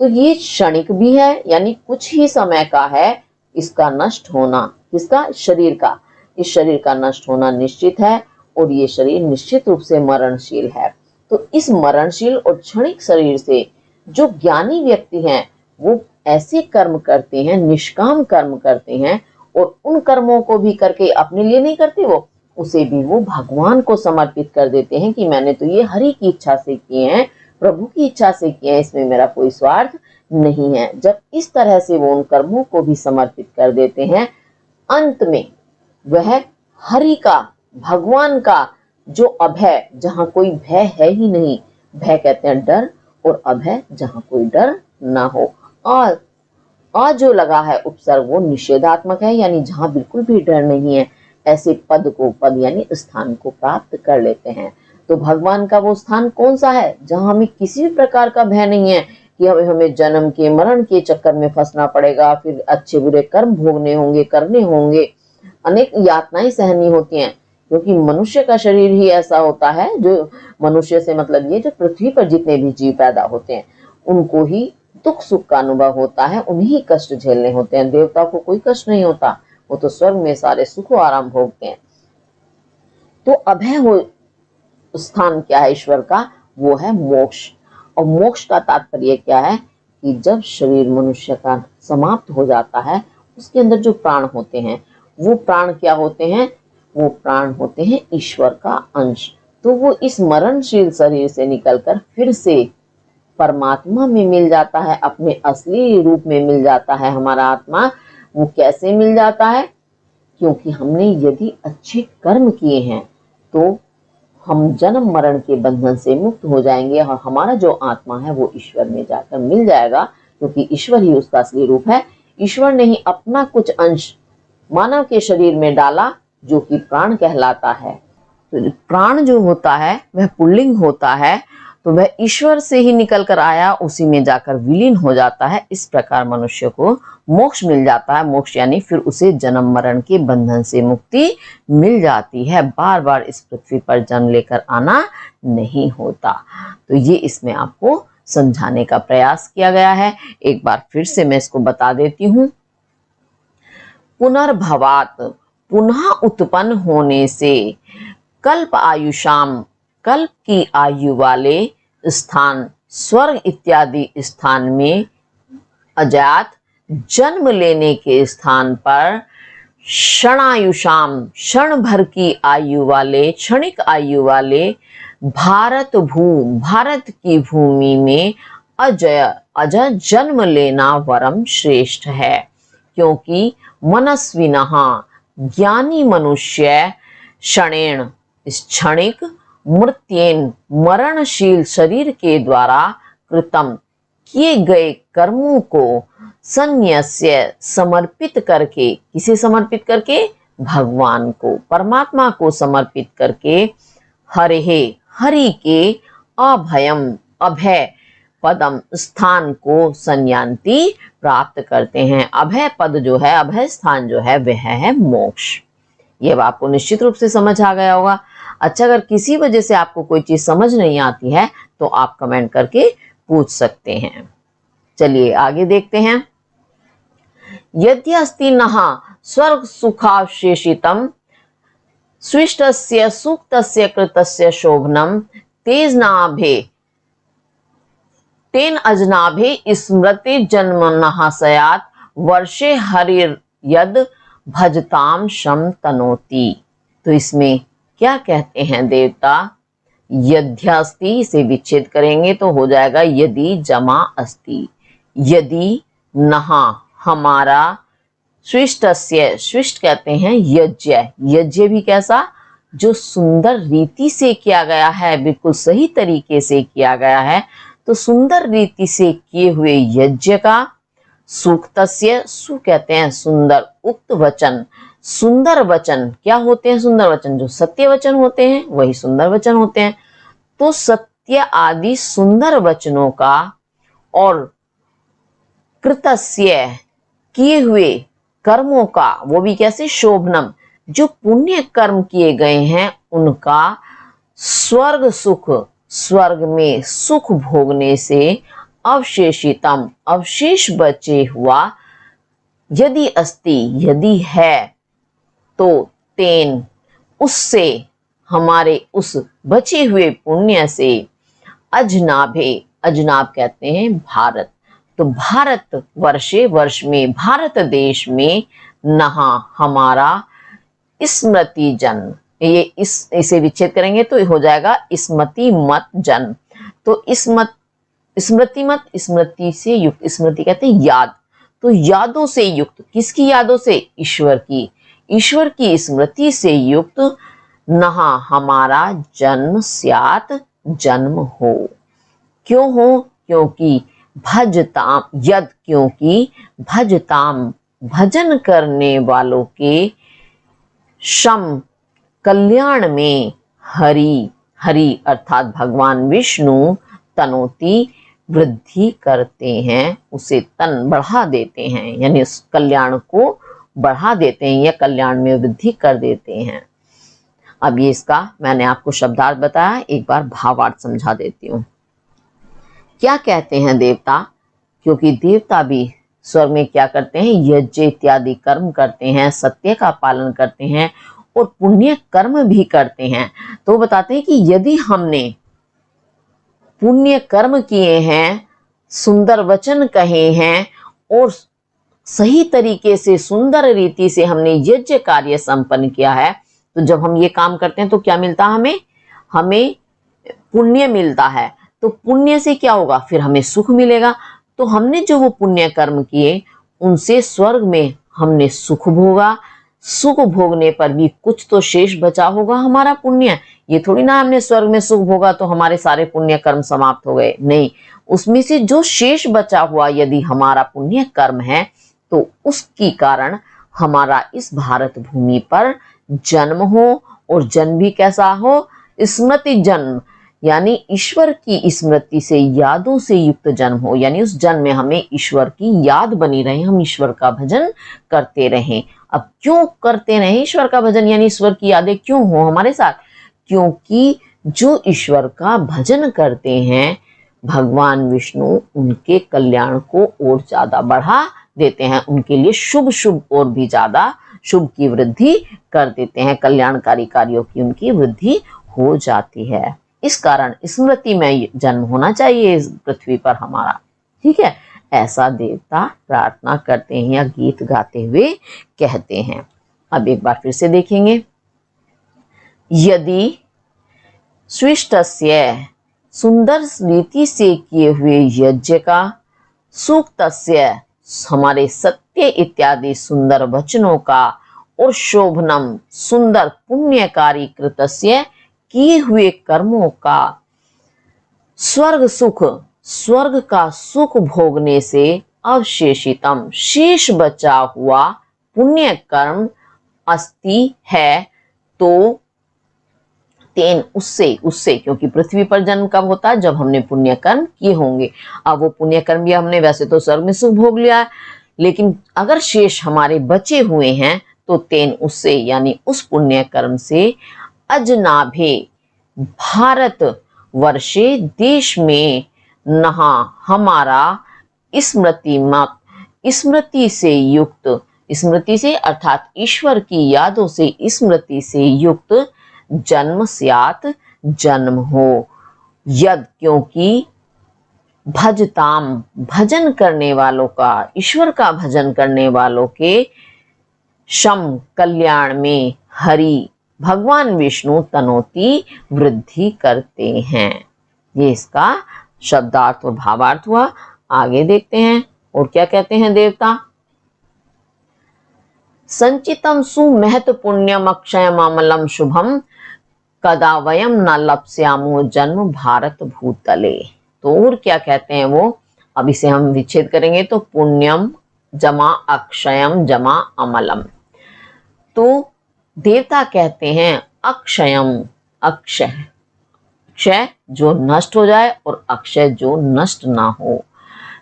तो ये क्षणिक भी है, यानी कुछ ही समय का है इसका नष्ट होना। किसका? शरीर का। इस शरीर का नष्ट होना निश्चित है और ये शरीर निश्चित रूप से मरणशील है। तो इस मरणशील और क्षणिक शरीर से जो ज्ञानी व्यक्ति हैं वो ऐसे कर्म करते हैं, निष्काम कर्म करते हैं, और उन कर्मों को भी करके अपने लिए नहीं करते, वो उसे भी वो भगवान को समर्पित कर देते हैं कि मैंने तो ये हरि की इच्छा से किए हैं, प्रभु की इच्छा से किए हैं, इसमें मेरा कोई स्वार्थ नहीं है। जब इस तरह से वो उन कर्मों को भी समर्पित कर देते हैं, अंत में वह हरि का, भगवान का जो अभय, जहां कोई भय है ही नहीं, भय कहते हैं डर, और अभय जहां कोई डर ना हो, और जो लगा है उपसर्ग वो निषेधात्मक है, यानी जहां बिल्कुल भी डर नहीं है, ऐसे पद को, पद यानी स्थान को प्राप्त कर लेते हैं। तो भगवान का वो स्थान कौन सा है जहां हमें किसी भी प्रकार का भय नहीं है कि हमें जन्म के मरण के चक्कर में फंसना पड़ेगा, फिर अच्छे बुरे कर्म भोगने होंगे, करने होंगे, अनेक यातनाएं सहनी होती हैं, क्योंकि मनुष्य का शरीर ही ऐसा होता है, जो मनुष्य से मतलब ये जो पृथ्वी पर जितने भी जीव पैदा होते हैं उनको ही दुख सुख का अनुभव होता है, उन्हीं कष्ट झेलने होते हैं। देवता को कोई कष्ट नहीं होता, वो तो स्वर्ग में सारे सुख आराम भोगते हैं। तो अभय हो स्थान क्या है ईश्वर का, वो है मोक्ष। और मोक्ष का तात्पर्य क्या है कि जब शरीर मनुष्य का समाप्त हो जाता है, उसके अंदर जो प्राण होते हैं वो प्राण क्या होते हैं, वो प्राण होते हैं ईश्वर का अंश। तो वो इस मरणशील शरीर से निकलकर फिर से परमात्मा में मिल जाता है, अपने असली रूप में मिल जाता है हमारा आत्मा। वो कैसे मिल जाता है? क्योंकि हमने यदि अच्छे कर्म किए हैं तो हम जन्म मरण के बंधन से मुक्त हो जाएंगे और हमारा जो आत्मा है वो ईश्वर में जाकर मिल जाएगा, क्योंकि ईश्वर ही उसका असली रूप है। ईश्वर ने ही अपना कुछ अंश मानव के शरीर में डाला जो कि प्राण कहलाता है। तो प्राण जो होता है वह पुल्लिंग होता है, तो वह ईश्वर से ही निकल कर आया, उसी में जाकर विलीन हो जाता है। इस प्रकार मनुष्य को मोक्ष मिल जाता है। मोक्ष यानी फिर उसे जन्म मरण के बंधन से मुक्ति मिल जाती है, बार बार इस पृथ्वी पर जन्म लेकर आना नहीं होता। तो ये इसमें आपको समझाने का प्रयास किया गया है। एक बार फिर से मैं इसको बता देती हूँ। पुनर्भवात, पुनः उत्पन्न होने से, कल्प आयुषाम, कल्प की आयु वाले स्थान, स्वर्ग इत्यादि स्थान में, अजात जन्म लेने के स्थान पर, क्षणायुषाम, क्षण भर की आयु वाले, क्षणिक आयु वाले, भारत की भूमि में अजय जन्म लेना वरम श्रेष्ठ है। क्योंकि मनस्विनः, ज्ञानी मनुष्य, क्षणेन, इस क्षणिक, मृत्येन, मरणशील शरीर के द्वारा कृतम, किए गए कर्मों को संन्यस्य, समर्पित करके, किसे समर्पित करके? भगवान को, परमात्मा को समर्पित करके, हरेहे, हरि के, अभयम, अभय पदम, स्थान को संयान्ति, प्राप्त करते हैं। अभय पद जो है, अभय स्थान जो है वह है मोक्ष। ये आपको निश्चित रूप से समझ आ गया होगा। अच्छा, अगर किसी वजह से आपको कोई चीज समझ नहीं आती है तो आप कमेंट करके पूछ सकते हैं। चलिए आगे देखते हैं। यदि अस्ति नः स्वर्ग सुखावशेषितम स्विष्टस्य सूक्तस्य कृतस्य शोभनम तेजनाभे तेन अजनाभे स्मृति जन्मनः स्यात् वर्षे हरिर यद भजताम शम तनोति। तो इसमें क्या कहते हैं देवता? यद्यास्ति से विच्छेद करेंगे तो हो जाएगा यदि जमा अस्ति। यदि नहा हमारा स्विष्टस्य, स्विष्ट कहते हैं यज्ञ, यज्ञ भी कैसा? जो सुंदर रीति से किया गया है, बिल्कुल सही तरीके से किया गया है, तो सुंदर रीति से किए हुए यज्ञ का, सूक्तस्य, सु कहते हैं सुंदर, उक्त वचन, सुंदर वचन क्या होते हैं? सुंदर वचन जो सत्य वचन होते हैं वही सुंदर वचन होते हैं। तो सत्य आदि सुंदर वचनों का और कृतस्य किए हुए कर्मों का, वो भी कैसे? शोभनम, जो पुण्य कर्म किए गए हैं उनका स्वर्ग सुख, स्वर्ग में सुख भोगने से अवशेषितम, अवशेष बचे हुआ, यदि अस्ति, यदि है, तो तेन, उससे, हमारे उस बचे हुए पुण्य से, अजनाभे, अजनाभ कहते हैं भारत, तो भारत वर्षे, वर्ष में, भारत देश में, नहा हमारा, स्मृति जन, ये इसे विच्छेद करेंगे तो हो जाएगा स्मृति मत जन। तो स्मृति मत, स्मृति से युक्त, स्मृति कहते हैं याद, तो यादों से युक्त, किसकी यादों से? ईश्वर की, ईश्वर की स्मृति से युक्त, नहा हमारा जन्म स्यात्, जन्म हो। क्यों हो? क्योंकि भजताम, यद क्योंकि, भजताम भजन करने वालों के, शम कल्याण में, हरि, हरि अर्थात भगवान विष्णु, तनोति वृद्धि करते हैं, उसे तन बढ़ा देते हैं, यानी उस कल्याण को बढ़ा देते हैं या कल्याण में वृद्धि कर देते हैं। अब ये इसका मैंने आपको शब्दार्थ बताया, एक बार भावार्थ समझा देती हूँ। क्या कहते हैं देवता? क्योंकि देवता भी स्वर्ग में क्या करते हैं? यज्ञ इत्यादि कर्म करते हैं, सत्य का पालन करते हैं और पुण्य कर्म भी करते हैं। तो बताते हैं कि यदि हमने पुण्य कर्म किए हैं, सुंदर वचन कहे हैं और सही तरीके से सुंदर रीति से हमने यज्ञ कार्य संपन्न किया है, तो जब हम ये काम करते हैं तो क्या मिलता है हमें? हमें पुण्य मिलता है। तो पुण्य से क्या होगा? फिर हमें सुख मिलेगा। तो हमने जो वो पुण्य कर्म किए उनसे स्वर्ग में हमने सुख भोगा, सुख भोगने पर भी कुछ तो शेष बचा होगा हमारा पुण्य। ये थोड़ी ना हमने स्वर्ग में सुख भोगा तो हमारे सारे पुण्य कर्म समाप्त हो गए, नहीं, उसमें से जो शेष बचा हुआ यदि हमारा पुण्य कर्म है तो उसकी कारण हमारा इस भारत भूमि पर जन्म हो, और जन्म भी कैसा हो? स्मृति जन्म, यानी ईश्वर की स्मृति से, यादों से युक्त जन्म हो, यानी उस जन्म में हमें ईश्वर की याद बनी रहे, हम ईश्वर का भजन करते रहें। अब क्यों करते रहें ईश्वर का भजन, यानी ईश्वर की यादें क्यों हो हमारे साथ? क्योंकि जो ईश्वर का भजन करते हैं भगवान विष्णु उनके कल्याण को और ज्यादा बढ़ा देते हैं, उनके लिए शुभ शुभ और भी ज्यादा शुभ की वृद्धि कर देते हैं, कल्याणकारी कार्यों की उनकी वृद्धि हो जाती है। इस कारण स्मृति में जन्म होना चाहिए इस पृथ्वी पर हमारा, ठीक है, ऐसा देवता प्रार्थना करते हैं या गीत गाते हुए कहते हैं। अब एक बार फिर से देखेंगे। यदि स्विष्टस्य, सुंदर रीति से किए हुए यज्ञ का, सूक्तस्य, हमारे सत्य इत्यादि सुंदर वचनों का, और शोभनम, सुंदर पुण्यकारी कृतस्य, किए हुए कर्मों का, स्वर्ग सुख, स्वर्ग का सुख भोगने से, अवशेषितम, शेष बचा हुआ पुण्य कर्म, अस्ति है, तो तेन, उससे क्योंकि पृथ्वी पर जन्म कब होता है? जब हमने पुण्य कर्म किए होंगे। अब वो पुण्य कर्म भी हमने वैसे तो स्वर्ग में सुख भोग लिया है, लेकिन अगर शेष हमारे बचे हुए हैं तो तेन, उससे, यानी उस पुण्य कर्म से, अजनाभे, भारत, वर्षे देश में नहा हमारा स्मृति से युक्त, स्मृति से अर्थात ईश्वर की यादों से स्मृति से युक्त जन्म स्यात्, जन्म हो। यद क्योंकि भजताम, भजन करने वालों का, ईश्वर का भजन करने वालों के शम कल्याण में हरि भगवान विष्णु तनोति वृद्धि करते हैं। ये इसका शब्दार्थ और भावार्थ हुआ। आगे देखते हैं और क्या कहते हैं देवता। संचितम सुमहत पुण्यम अक्षयम अमलम शुभम कदा वयम न लप्स्यामो जन्म भारत भूतले। तो और क्या कहते हैं वो, अब इसे हम विच्छेद करेंगे तो पुण्यम जमा अक्षयम जमा अमलम। तो देवता कहते हैं अक्षयम, अक्षय, क्षय जो नष्ट हो जाए और अक्षय जो नष्ट ना हो,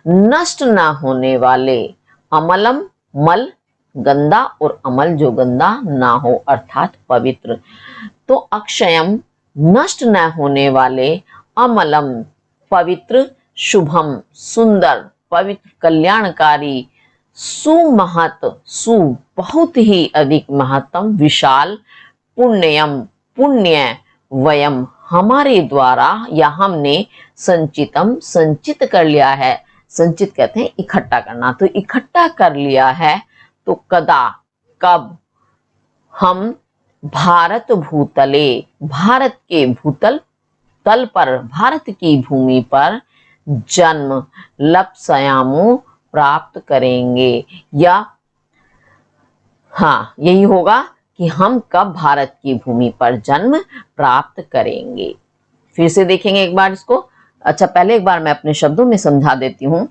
नष्ट ना होने वाले, अमलम मल गंदा और अमल जो गंदा ना हो अर्थात पवित्र। तो अक्षयम नष्ट न होने वाले, अमलम पवित्र, शुभम सुंदर पवित्र कल्याणकारी, सुमहत सु बहुत ही अधिक महत्तम विशाल, पुण्यम पुण्य, वयम हमारे द्वारा या हमने, संचितम संचित कर लिया है, संचित कहते हैं इकट्ठा करना, तो इकट्ठा कर लिया है। तो कदा कब हम भारत भूतले, भारत के भूतल तल पर, भारत की भूमि पर जन्म लप्स्यामो प्राप्त करेंगे, या हाँ यही होगा कि हम कब भारत की भूमि पर जन्म प्राप्त करेंगे। फिर से देखेंगे एक बार इसको। अच्छा पहले एक बार मैं अपने शब्दों में समझा देती हूँ।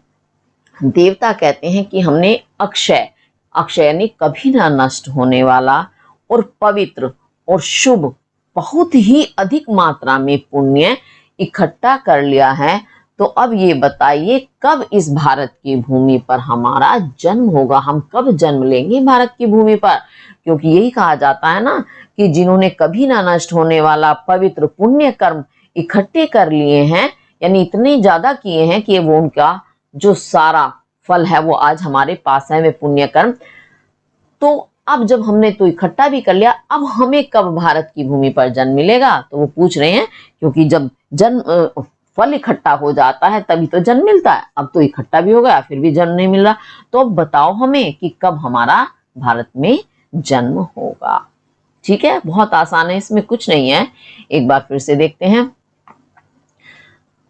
देवता कहते हैं कि हमने अक्षय, अक्षय यानी कभी ना नष्ट होने वाला, और पवित्र और शुभ बहुत ही अधिक मात्रा में पुण्य इकट्ठा कर लिया है। तो अब ये बताइए कब इस भारत की भूमि पर हमारा जन्म होगा, हम कब जन्म लेंगे भारत की भूमि पर। क्योंकि यही कहा जाता है ना कि जिन्होंने कभी ना नष्ट होने वाला पवित्र पुण्य कर्म इकट्ठे कर लिए हैं, यानी इतने ज्यादा किए हैं कि वो उनका जो सारा फल है वो आज हमारे पास है, वे पुण्य कर्म। तो अब जब हमने तो इकट्ठा भी कर लिया, अब हमें कब भारत की भूमि पर जन्म मिलेगा। तो वो पूछ रहे हैं क्योंकि जब जन्म फल इकट्ठा हो जाता है तभी तो जन्म मिलता है, अब तो इकट्ठा भी हो गया फिर भी जन्म नहीं मिल रहा। तो अब बताओ हमें कि कब हमारा भारत में जन्म होगा। ठीक है, बहुत आसान है, इसमें कुछ नहीं है। एक बार फिर से देखते हैं।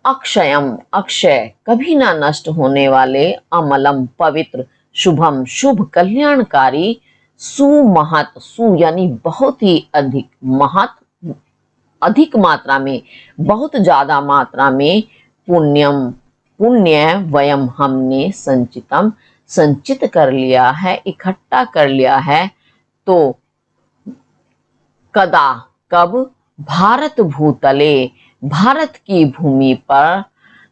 अक्षयम अक्षय कभी ना नष्ट होने वाले, अमलम पवित्र, शुभम शुभ कल्याणकारी, सुमहत सु यानी बहुत ही अधिक, महत अधिक मात्रा में, बहुत ज्यादा मात्रा में, पुण्यम पुण्य, वयम हमने, संचितम संचित कर लिया है, इकट्ठा कर लिया है। तो कदा कब, भारत भूतले भारत की भूमि पर,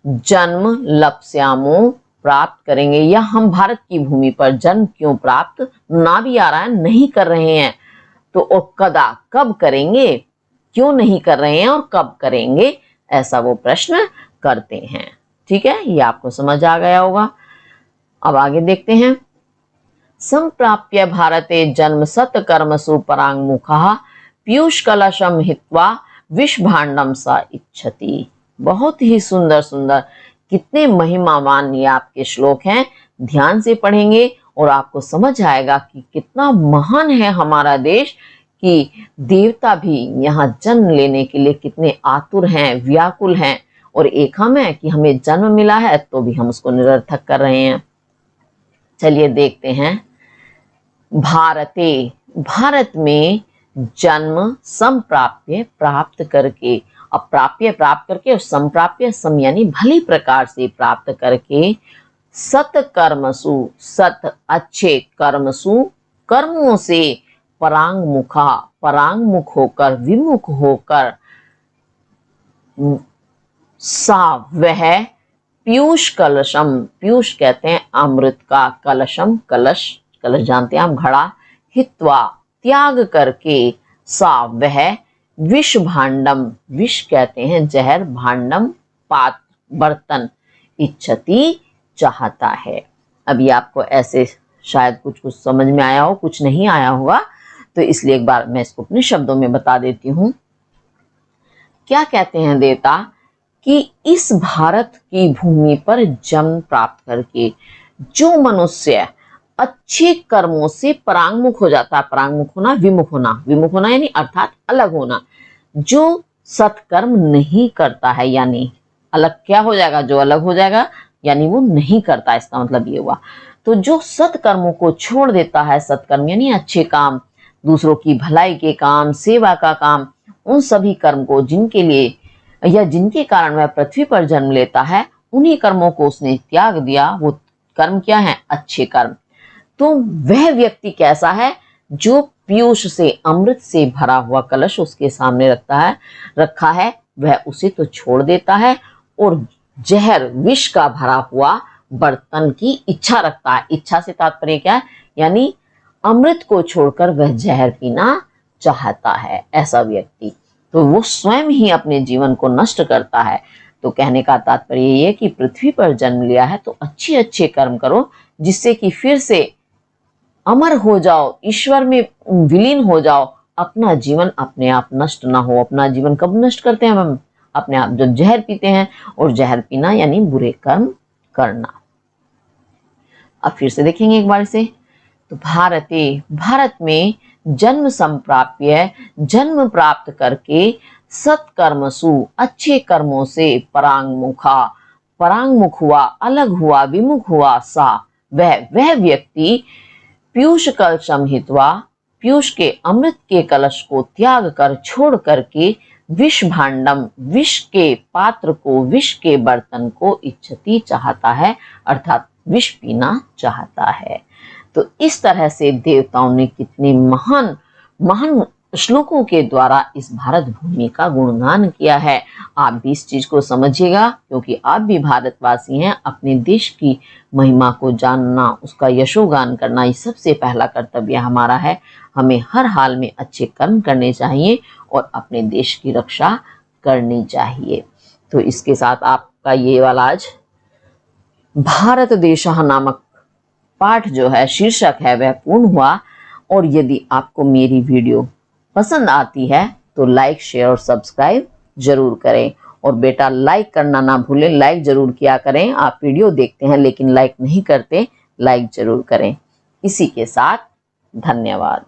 जन्म लप्स्यामो प्राप्त करेंगे, या हम भारत की भूमि पर जन्म क्यों प्राप्त, ना भी आ रहा है, नहीं कर रहे हैं। तो और कदा कब करेंगे, क्यों नहीं कर रहे हैं और कब करेंगे, ऐसा वो प्रश्न करते हैं। ठीक है, ये आपको समझ आ गया होगा। अब आगे देखते हैं। संप्राप्य भारते जन्म सत्कर्मसु परांगमुखः पीयूष कलशम हित्वा विश्वभांडम सा इच्छति। बहुत ही सुंदर सुंदर, कितने महिमावान ये आपके श्लोक हैं। ध्यान से पढ़ेंगे और आपको समझ आएगा कि कितना महान है हमारा देश, कि देवता भी यहाँ जन्म लेने के लिए कितने आतुर हैं, व्याकुल हैं। और एक हम है कि हमें जन्म मिला है तो भी हम उसको निरर्थक कर रहे हैं। चलिए देखते हैं। भारते भारत में जन्म संप्राप्य प्राप्त करके, अब प्राप्य प्राप्त करके और संप्राप्य सम यानी भली प्रकार से प्राप्त करके, सत्कर्मसु सत अच्छे, कर्मसु कर्मों से, परांगमुखा परांगमुख होकर, विमुख होकर, सा वह, पीयूष कलशम पीयूष कहते हैं अमृत का, कलशम कलश, कलश जानते हैं हम, घड़ा, हित्वा त्याग करके, सा वह विष भांडम, विष कहते हैं जहर, भांडम पात्र बर्तन, इच्छति चाहता है। अभी आपको ऐसे शायद कुछ कुछ समझ में आया हो, कुछ नहीं आया होगा, तो इसलिए एक बार मैं इसको अपने शब्दों में बता देती हूँ। क्या कहते हैं देवता कि इस भारत की भूमि पर जन्म प्राप्त करके जो मनुष्य अच्छे कर्मों से परांगमुख हो जाता है, परांगमुख होना, विमुख होना, विमुख होना यानी अर्थात अलग होना, जो सत्कर्म नहीं करता है, यानी अलग क्या हो जाएगा, जो अलग हो जाएगा यानी वो नहीं करता, इसका मतलब ये हुआ। तो जो सत्कर्मों को छोड़ देता है, सत्कर्म यानी अच्छे काम, दूसरों की भलाई के काम, सेवा का काम, उन सभी कर्म को जिनके लिए या जिनके कारण वह पृथ्वी पर जन्म लेता है, उन्हीं कर्मों को उसने त्याग दिया। वो कर्म क्या है, अच्छे कर्म। तो वह व्यक्ति कैसा है, जो पीयूष से, अमृत से भरा हुआ कलश उसके सामने रखा है, वह उसे तो छोड़ देता है और जहर, विष का भरा हुआ बर्तन की इच्छा रखता है। इच्छा से तात्पर्य क्या है, यानी अमृत को छोड़कर वह जहर पीना चाहता है, ऐसा व्यक्ति। तो वो स्वयं ही अपने जीवन को नष्ट करता है। तो कहने का तात्पर्य ये है कि पृथ्वी पर जन्म लिया है तो अच्छे अच्छे कर्म करो, जिससे कि फिर से अमर हो जाओ, ईश्वर में विलीन हो जाओ, अपना जीवन अपने आप नष्ट ना हो। अपना जीवन कब नष्ट करते हैं हम, अपने आप जब जहर पीते हैं, और जहर पीना यानी बुरे कर्म करना। अब फिर से देखेंगे एक बार से। तो भारते, भारत में जन्म संप्राप्य, जन्म प्राप्त करके, सत्कर्मसु, अच्छे कर्मों से, परांगमुखा, परांगमुख हुआ, अलग हुआ, विमुख हुआ, सा, वह व्यक्ति, पीयूष कलशम हित्वा, पीयूष के अमृत के कलश को त्याग कर, छोड़ करके, विष भांडम, विष के पात्र को, विष के बर्तन को, इच्छति चाहता है, अर्थात विष पीना चाहता है। तो इस तरह से देवताओं ने कितने महान महान श्लोकों के द्वारा इस भारत भूमि का गुणगान किया है। आप भी इस चीज को समझिएगा, क्योंकि आप भी भारतवासी हैं। अपने देश की महिमा को जानना, उसका यशोगान करना, ये सबसे पहला कर्तव्य हमारा है। हमें हर हाल में अच्छे कर्म करने चाहिए और अपने देश की रक्षा करनी चाहिए। तो इसके साथ आपका ये वाला आज भारत देशः नामक पाठ जो है, शीर्षक है, वह पूर्ण हुआ। और यदि आपको मेरी वीडियो पसंद आती है तो लाइक, शेयर और सब्सक्राइब जरूर करें। और बेटा लाइक करना ना भूलें, लाइक जरूर किया करें। आप वीडियो देखते हैं लेकिन लाइक नहीं करते, लाइक जरूर करें। इसी के साथ धन्यवाद।